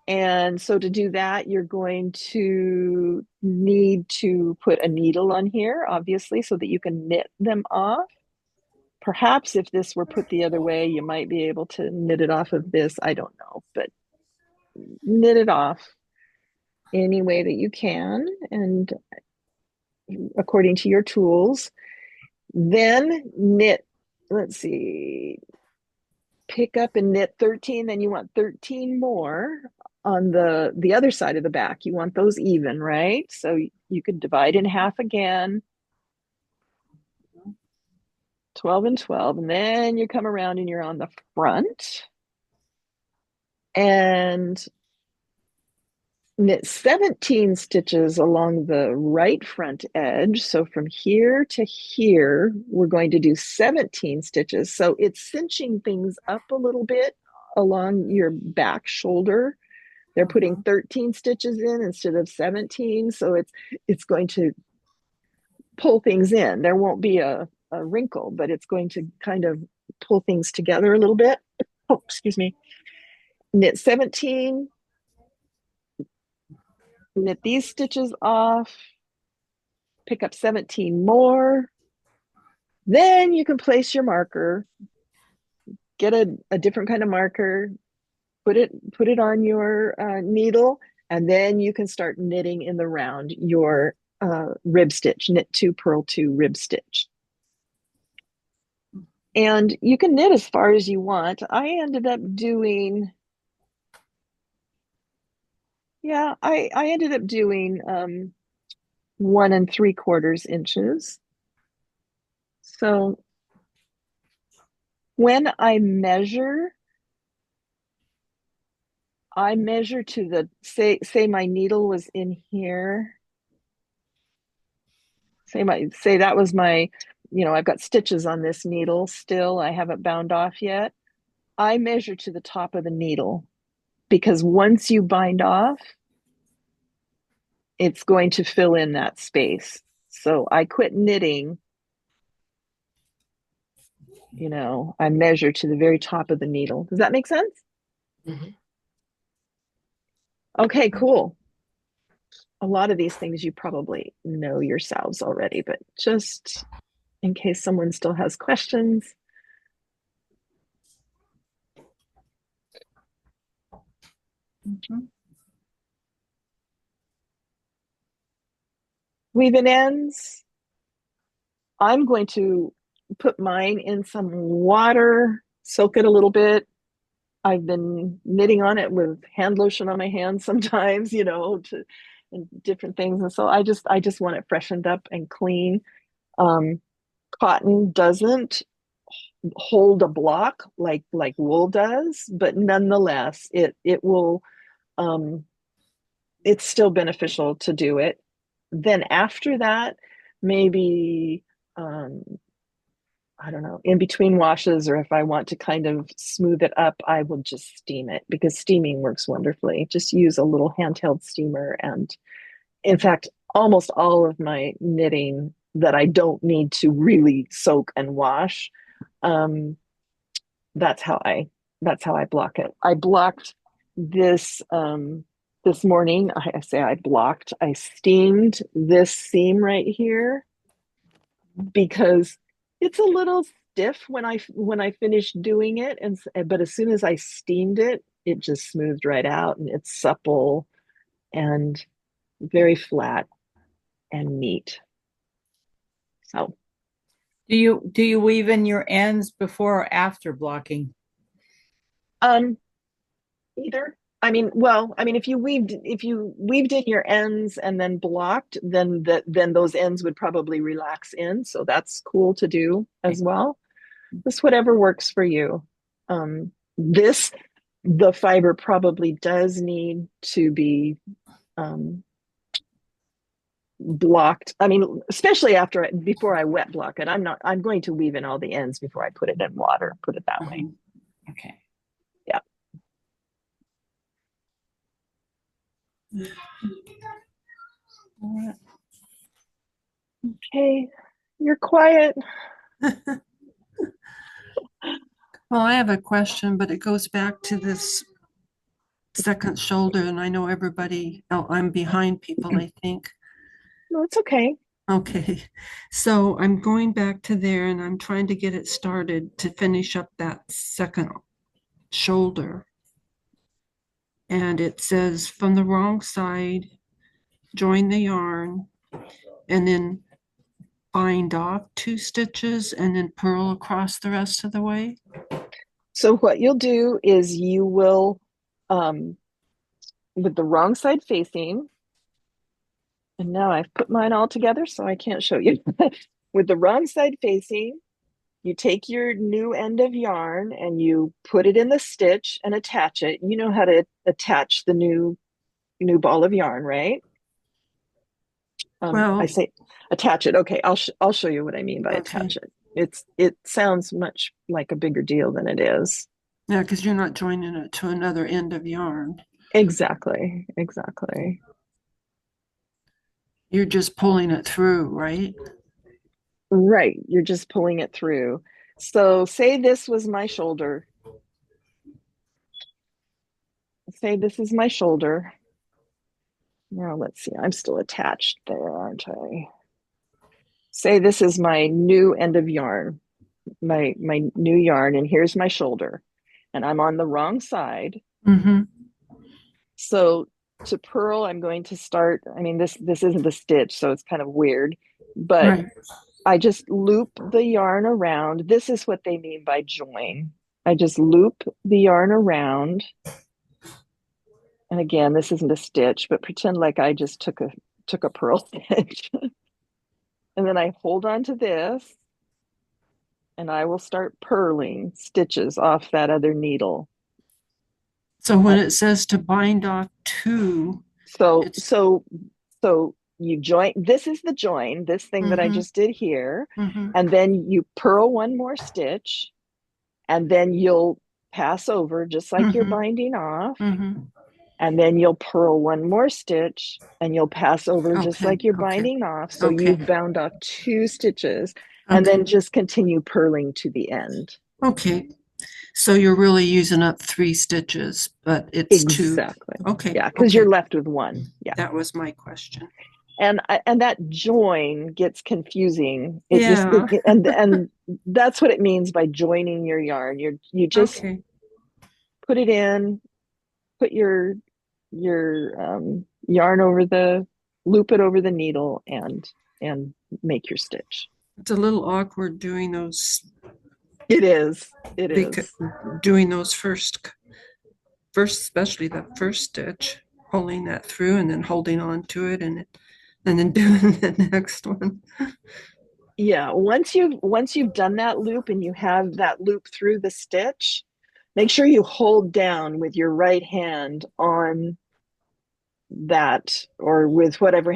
Speaker 1: And so to do that, you're going to need to put a needle on here, obviously, so that you can knit them off. Perhaps if this were put the other way, you might be able to knit it off of this. I don't know, but knit it off any way that you can and according to your tools. Then knit, let's see, pick up and knit 13, then you want 13 more on the other side of the back. You want those even, right? So you could divide in half again, 12 and 12, and then you come around and you're on the front and knit 17 stitches along the right front edge. So from here to here, we're going to do 17 stitches. So it's cinching things up a little bit along your back shoulder. They're putting 13 stitches in instead of 17. So it's going to pull things in. There won't be a wrinkle, but it's going to kind of pull things together a little bit. Oh, excuse me. Knit 17, knit these stitches off, pick up 17 more. Then you can place your marker, get a different kind of marker, put it on your needle, and then you can start knitting in the round your rib stitch, knit 2, purl 2, rib stitch. And you can knit as far as you want. I ended up doing, I ended up doing 1 3/4 inches. So when I measure to the, say my needle was in here. Say that was my, I've got stitches on this needle still. I haven't bound off yet. I measure to the top of the needle because once you bind off, it's going to fill in that space. So I quit knitting, I measure to the very top of the needle. Does that make sense?
Speaker 2: Mm-hmm.
Speaker 1: Okay, cool. A lot of these things you probably know yourselves already, but just in case someone still has questions. Weave in ends. I'm going to put mine in some water, soak it a little bit. I've been knitting on it with hand lotion on my hands sometimes, and different things. And so I just want it freshened up and clean. Cotton doesn't hold a block like wool does, but nonetheless, it will. It's still beneficial to do it. Then after that, maybe I don't know, in between washes, or if I want to kind of smooth it up, I will just steam it because steaming works wonderfully. Just use a little handheld steamer. And in fact, almost all of my knitting that I don't need to really soak and wash, um, that's how I block it. I blocked this this morning. I say I steamed this seam right here because it's a little stiff when I finished doing it, and but as soon as I steamed it, it just smoothed right out, and it's supple and very flat and neat. So
Speaker 3: Do you weave in your ends before or after blocking?
Speaker 1: um either. I mean, well, I mean, if you weaved in your ends and then blocked, then those ends would probably relax in. So that's cool to do as well. Just whatever works for you. This the fiber probably does need to be um, blocked. I mean, especially before I wet block it. I'm going to weave in all the ends before I put it in water. Put it that way.
Speaker 3: Okay.
Speaker 1: Yeah. Okay, you're quiet.
Speaker 6: Well, I have a question, but it goes back to this second shoulder, and I know everybody, oh, I'm behind people, I think.
Speaker 1: No, it's okay.
Speaker 6: Okay, so I'm going back to there and I'm trying to get it started to finish up that second shoulder. And it says from the wrong side, join the yarn, and then bind off 2 stitches and then purl across the rest of the way.
Speaker 1: So what you'll do is you will, um, with the wrong side facing, and now I've put mine all together, so I can't show you. With the wrong side facing, you take your new end of yarn and you put it in the stitch and attach it. You know how to attach the new ball of yarn, right? I
Speaker 6: Well,
Speaker 1: say attach it. Okay, I'll show you what I mean by
Speaker 6: okay.
Speaker 1: attach it. It sounds much like a bigger deal than it is.
Speaker 6: Yeah, because you're not joining it to another end of yarn.
Speaker 1: Exactly, exactly.
Speaker 6: You're just pulling it through, right?
Speaker 1: Right, you're just pulling it through. So say this was my shoulder. Say this is my shoulder. Now let's see, I'm still attached there, aren't I? Say this is my new end of yarn, my new yarn, and here's my shoulder. And I'm on the wrong side.
Speaker 6: Mm-hmm.
Speaker 1: So to purl, I'm going to start, I mean, this isn't the stitch, so it's kind of weird, but
Speaker 6: Right.
Speaker 1: I just loop the yarn around. This is what they mean by join. I just loop the yarn around. And again, this isn't a stitch, but pretend like I just took a purl stitch. And then I hold on to this and I will start purling stitches off that other needle.
Speaker 6: So when it says to bind off 2,
Speaker 1: So
Speaker 6: it's
Speaker 1: so so you join, this is the join, this thing that I
Speaker 6: mm-hmm,
Speaker 1: just did here,
Speaker 6: mm-hmm,
Speaker 1: and then you purl one more stitch, and then you'll pass over just like you're
Speaker 6: mm-hmm,
Speaker 1: binding off,
Speaker 6: mm-hmm.
Speaker 1: and then you'll purl one more stitch and you'll pass over just
Speaker 6: Okay,
Speaker 1: like you're
Speaker 6: okay,
Speaker 1: binding off. So
Speaker 6: okay,
Speaker 1: you've bound off 2 stitches, and
Speaker 6: okay,
Speaker 1: then just continue purling to the end.
Speaker 6: okay. So you're really using up 3 stitches, but it's 2.
Speaker 1: Exactly.
Speaker 6: Okay,
Speaker 1: Yeah, because
Speaker 6: okay.
Speaker 1: you're left with one. Yeah.
Speaker 6: That was my question.
Speaker 1: And that join gets confusing.
Speaker 6: Yeah,
Speaker 1: And that's what it means by joining your yarn. You just
Speaker 6: okay,
Speaker 1: put it in, put your yarn over the loop it over the needle and make your stitch.
Speaker 6: it's a little awkward doing those
Speaker 1: It is. It
Speaker 6: because
Speaker 1: is.
Speaker 6: doing those first, especially that first stitch, pulling that through and then holding on to it and then doing the next one.
Speaker 1: Yeah, once you've done that loop and you have that loop through the stitch, make sure you hold down with your right hand on that, or with whatever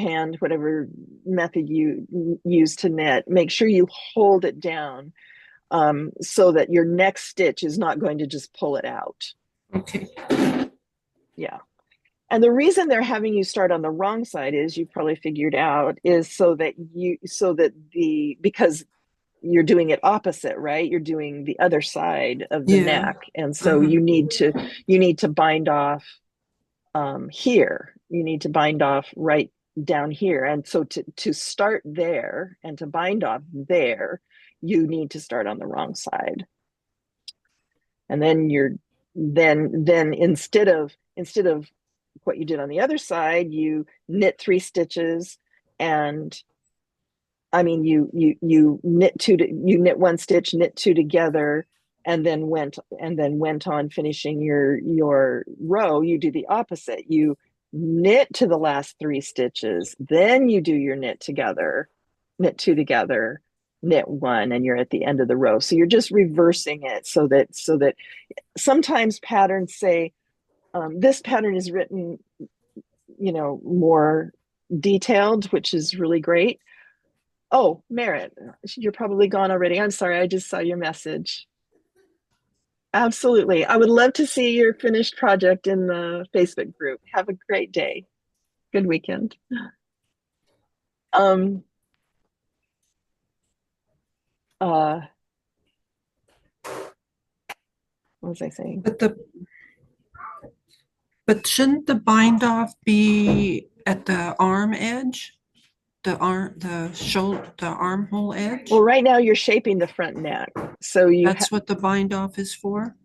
Speaker 1: method you use to knit. Make sure you hold it down so that your next stitch is not going to just pull it out.
Speaker 6: Okay.
Speaker 1: Yeah. And the reason they're having you start on the wrong side is, you probably figured out, is because you're doing it opposite, right? You're doing the other side of the
Speaker 6: Yeah.
Speaker 1: neck. And so you need to bind off here. You need to bind off right down here. And so to start there and to bind off there, you need to start on the wrong side. And then instead of what you did on the other side, you knit 3 stitches, and I mean you knit 1 stitch, knit 2 together, and then went on finishing your row. You do the opposite. You knit to the last 3 stitches, then you do your knit 2 together, knit 1, and you're at the end of the row. So you're just reversing it, so that sometimes patterns say, this pattern is written, more detailed, which is really great. Oh, Merritt, you're probably gone already. I'm sorry, I just saw your message. Absolutely. I would love to see your finished project in the Facebook group. Have a great day. Good weekend. Um, what was I saying?
Speaker 6: But shouldn't the bind off be at the arm edge? The armhole edge?
Speaker 1: Well, right now you're shaping the front neck. So
Speaker 6: that's what the bind off is for?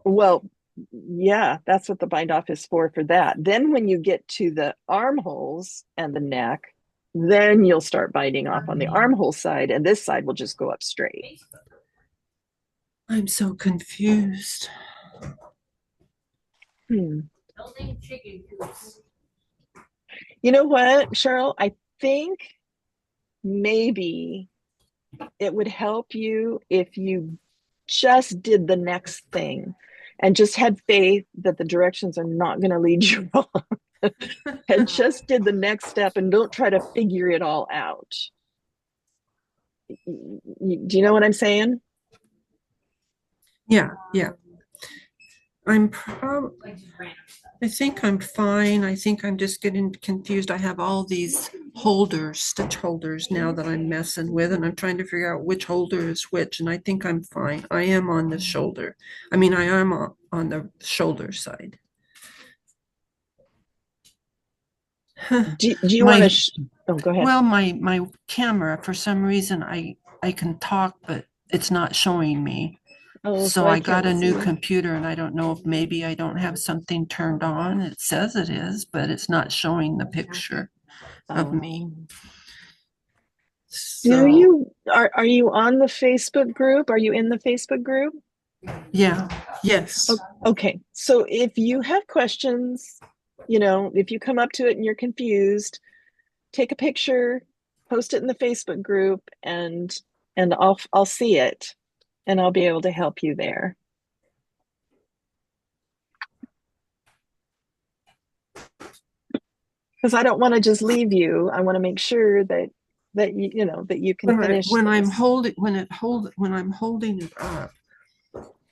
Speaker 1: Well, yeah, that's what the bind off is for that. Then when you get to the armholes and the neck, then you'll start binding off on the armhole side, and this side will just go up straight.
Speaker 6: I'm so confused.
Speaker 1: You know what, Cheryl? I think maybe it would help you if you just did the next thing and just had faith that the directions are not going to lead you wrong. And just did the next step and don't try to figure it all out. Do you know what I'm saying?
Speaker 6: Yeah. I think I'm fine. I think I'm just getting confused. I have all these stitch holders now that I'm messing with, and I'm trying to figure out which holder is which, and I think I'm fine. I am on the shoulder. I mean, I am on the shoulder side.
Speaker 1: Do you want to oh, go ahead.
Speaker 6: Well, my camera, for some reason, I can talk, but it's not showing me. So I got a new computer, and I don't know if maybe I don't have something turned on. It says it is, but it's not showing the picture of me.
Speaker 1: Are you on the Facebook group? Are you in the Facebook group?
Speaker 6: Yeah. Yes.
Speaker 1: Okay. So if you have questions, if you come up to it and you're confused, take a picture, post it in the Facebook group, and I'll see it, and I'll be able to help you there. Because I don't want to just leave you. I want to make sure that you can finish.
Speaker 6: When I'm holding it up,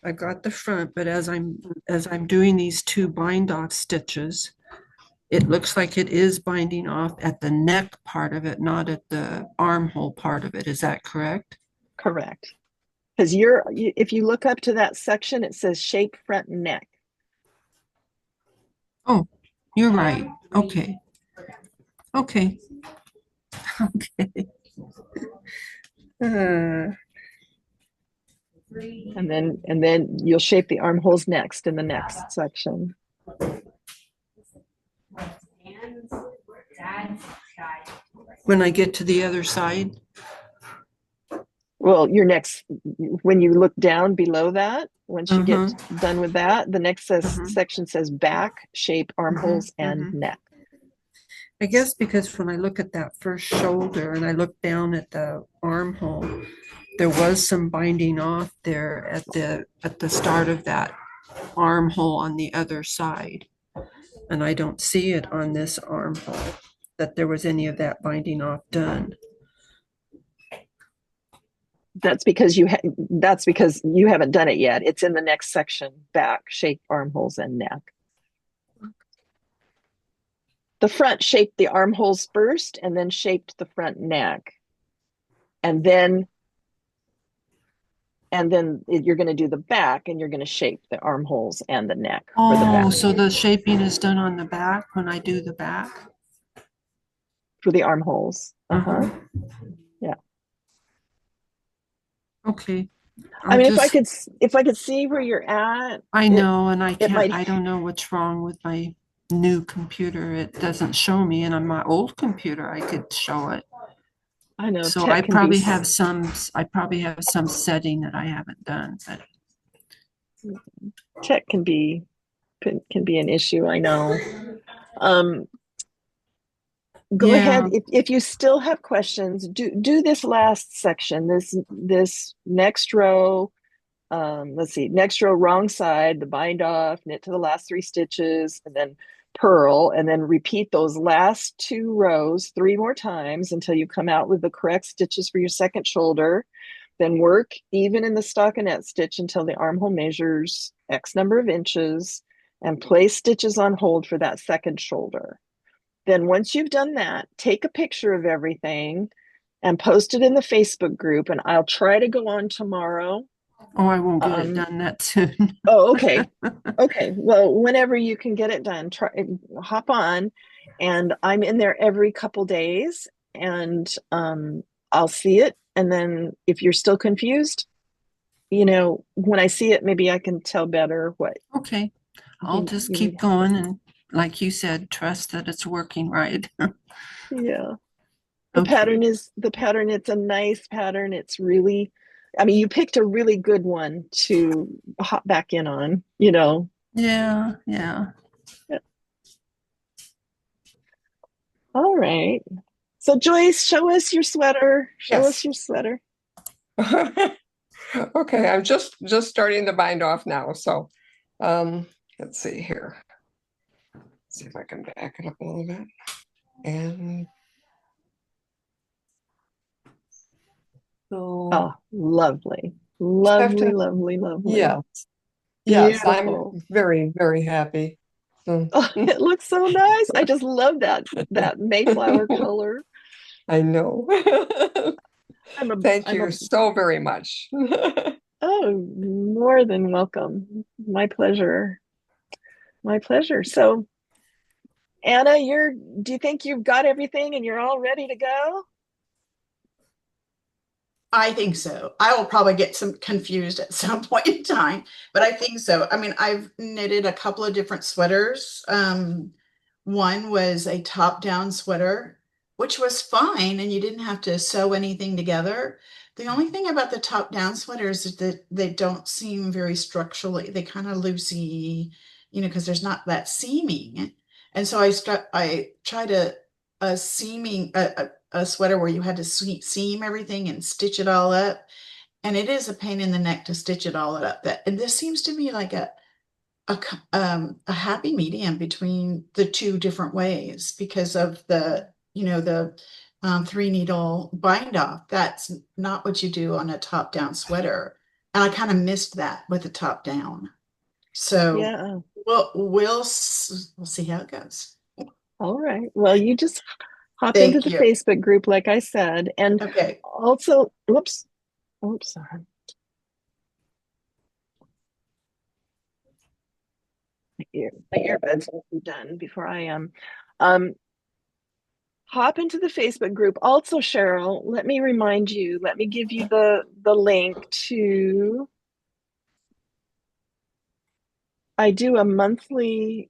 Speaker 6: I got the front, but as I'm doing these 2 bind off stitches, it looks like it is binding off at the neck part of it, not at the armhole part of it. Is that correct?
Speaker 1: Correct. Because if you look up to that section, it says shape front and neck.
Speaker 6: Oh, you're right. Okay. Okay.
Speaker 1: And then you'll shape the armholes next in the next section.
Speaker 6: When I get to the other side?
Speaker 1: Well, when you look down below that, once you get done with that, the next section says back, shape, armholes, and neck.
Speaker 6: I guess because when I look at that first shoulder and I look down at the armhole, there was some binding off there at the start of that armhole on the other side. And I don't see it on this armhole that there was any of that binding off done.
Speaker 1: that's because you haven't done it yet. It's in the next section, back, shape armholes and neck. The front shaped the armholes first and then shaped the front neck. And then you're going to do the back and you're going to shape the armholes and the neck for the
Speaker 6: Oh,
Speaker 1: back.
Speaker 6: so the shaping is done on the back when I do the back?
Speaker 1: For the armholes.
Speaker 6: Uh-huh.
Speaker 1: Yeah.
Speaker 6: Okay.
Speaker 1: I mean, if I could see where you're at,
Speaker 6: I know, and
Speaker 1: it might.
Speaker 6: I don't know what's wrong with my new computer. It doesn't show me, and on my old computer, I could show it.
Speaker 1: I know
Speaker 6: So
Speaker 1: tech can be.
Speaker 6: I probably have some setting that I haven't done, but
Speaker 1: Tech can be an issue. I know. Go ahead.
Speaker 6: yeah.
Speaker 1: If you still have questions, do this last section. This next row. Let's see, next row, wrong side, the bind off, knit to the last 3 stitches, and then purl, and then repeat those last 2 rows 3 more times until you come out with the correct stitches for your second shoulder. Then work even in the stockinette stitch until the armhole measures X number of inches, and place stitches on hold for that second shoulder. Then once you've done that, take a picture of everything and post it in the Facebook group, and I'll try to go on tomorrow.
Speaker 6: Oh, I won't get it done that soon.
Speaker 1: Oh, okay. Okay. Well, whenever you can get it done, hop on. And I'm in there every couple days, and I'll see it. And then if you're still confused, when I see it, maybe I can tell better what.
Speaker 6: Okay. I'll just
Speaker 1: you
Speaker 6: keep
Speaker 1: need.
Speaker 6: going and, like you said, trust that it's working right.
Speaker 1: Yeah. The
Speaker 6: Okay.
Speaker 1: pattern, it's a nice pattern. It's really, I mean, you picked a really good one to hop back in on,
Speaker 6: Yeah, yeah.
Speaker 1: All right. So Joyce, show us your sweater. Show us
Speaker 5: Yes.
Speaker 1: your sweater.
Speaker 5: Okay, I'm just starting to bind off now. So let's see here. See if I can back it up a little bit. And so
Speaker 1: Oh, lovely. Lovely,
Speaker 5: to,
Speaker 1: lovely, lovely.
Speaker 5: yes. Yes,
Speaker 1: Beautiful.
Speaker 5: I'm very, very happy. So,
Speaker 1: Oh, it looks so nice. I just love that Mayflower color.
Speaker 5: I know. Thank
Speaker 1: I'm a
Speaker 5: you so very much.
Speaker 1: Oh, more than welcome. My pleasure. My pleasure. So, Anna, do you think you've got everything and you're all ready to go?
Speaker 2: I think so. I will probably get some confused at some point in time, but I think so. I mean, I've knitted a couple of different sweaters. One was a top-down sweater, which was fine, and you didn't have to sew anything together. The only thing about the top-down sweaters is that they don't seem very structurally. They kind of loosey, because there's not that seaming. And so I tried a seaming a sweater where you had to seam everything and stitch it all up. And it is a pain in the neck to stitch it all up. And this seems to me like a happy medium between the two different ways because of the 3 needle bind off. That's not what you do on a top down sweater. And I kind of missed that with the top down. So
Speaker 1: Yeah.
Speaker 2: we'll see how it goes.
Speaker 1: All right. Well, you just hop into
Speaker 2: Thank
Speaker 1: the
Speaker 2: you.
Speaker 1: Facebook group, like I said. And
Speaker 2: Okay.
Speaker 1: also, oops, sorry. My earbuds will be done before I am. Hop into the Facebook group. Also, Cheryl, let me remind you, let me give you the link to, I do a monthly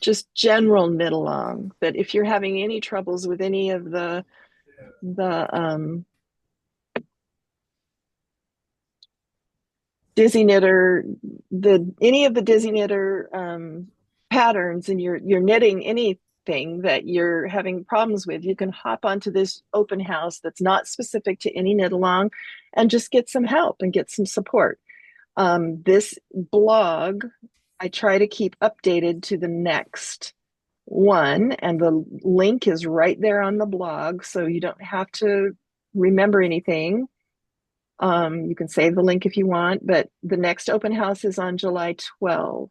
Speaker 1: just general knit along, that if you're having any troubles with any of the Dizzy Knitter, any of the Dizzy Knitter patterns, and you're knitting anything that you're having problems with, you can hop onto this open house that's not specific to any knit along and just get some help and get some support. This blog I try to keep updated to the next one, and the link is right there on the blog, so you don't have to remember anything. You can save the link if you want, but the next open house is on July 12th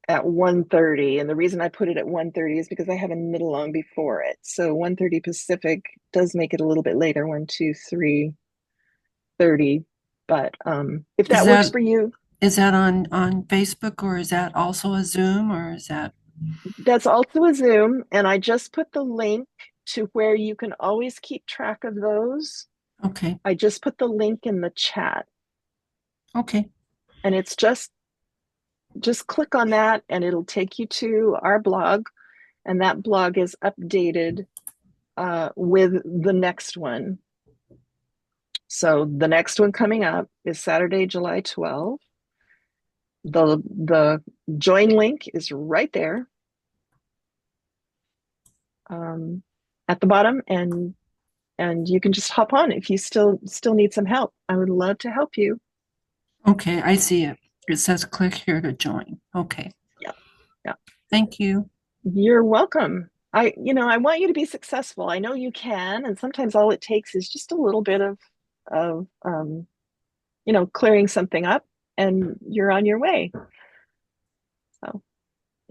Speaker 1: at 1:30. And the reason I put it at 1:30 is because I have a knit-along before it. So 1:30 Pacific does make it a little bit later, 1, 2, 3:30. But if
Speaker 6: Is
Speaker 1: that works for you,
Speaker 6: is that on Facebook, or is that also a Zoom, or is that?
Speaker 1: that's also a Zoom. And I just put the link to where you can always keep track of those.
Speaker 6: Okay.
Speaker 1: I just put the link in the chat.
Speaker 6: Okay.
Speaker 1: And it's just click on that and it'll take you to our blog. And that blog is updated with the next one. So the next one coming up is Saturday, July 12th. The join link is right there at the bottom, and you can just hop on if you still need some help. I would love to help you.
Speaker 6: Okay, I see it. It says click here to join. Okay.
Speaker 1: Yeah. Yeah.
Speaker 6: Thank you.
Speaker 1: You're welcome. I want you to be successful. I know you can, and sometimes all it takes is just a little bit of clearing something up, and you're on your way. So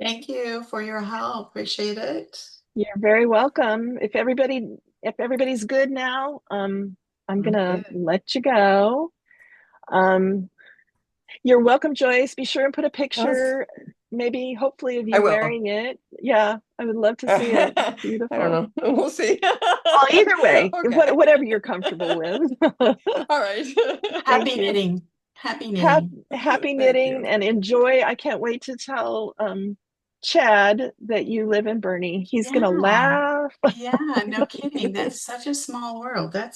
Speaker 2: Thank you for your help. Appreciate it.
Speaker 1: you're very welcome. If everybody's good now, I'm gonna let you go. You're welcome, Joyce. Be sure and put a picture, maybe hopefully of
Speaker 5: I
Speaker 1: you
Speaker 5: will.
Speaker 1: wearing it. Yeah, I would love to see it. Beautiful.
Speaker 5: I don't know. We'll see.
Speaker 1: Well, either way,
Speaker 5: Okay.
Speaker 1: whatever you're comfortable with.
Speaker 5: All right.
Speaker 2: Happy
Speaker 1: you.
Speaker 2: knitting. Happy knitting.
Speaker 1: Happy
Speaker 5: Thank
Speaker 1: knitting
Speaker 5: you.
Speaker 1: and enjoy. I can't wait to tell Chad that you live in Bernie. He's gonna
Speaker 2: Yeah.
Speaker 1: laugh.
Speaker 2: Yeah, no kidding. That's such a small world. That's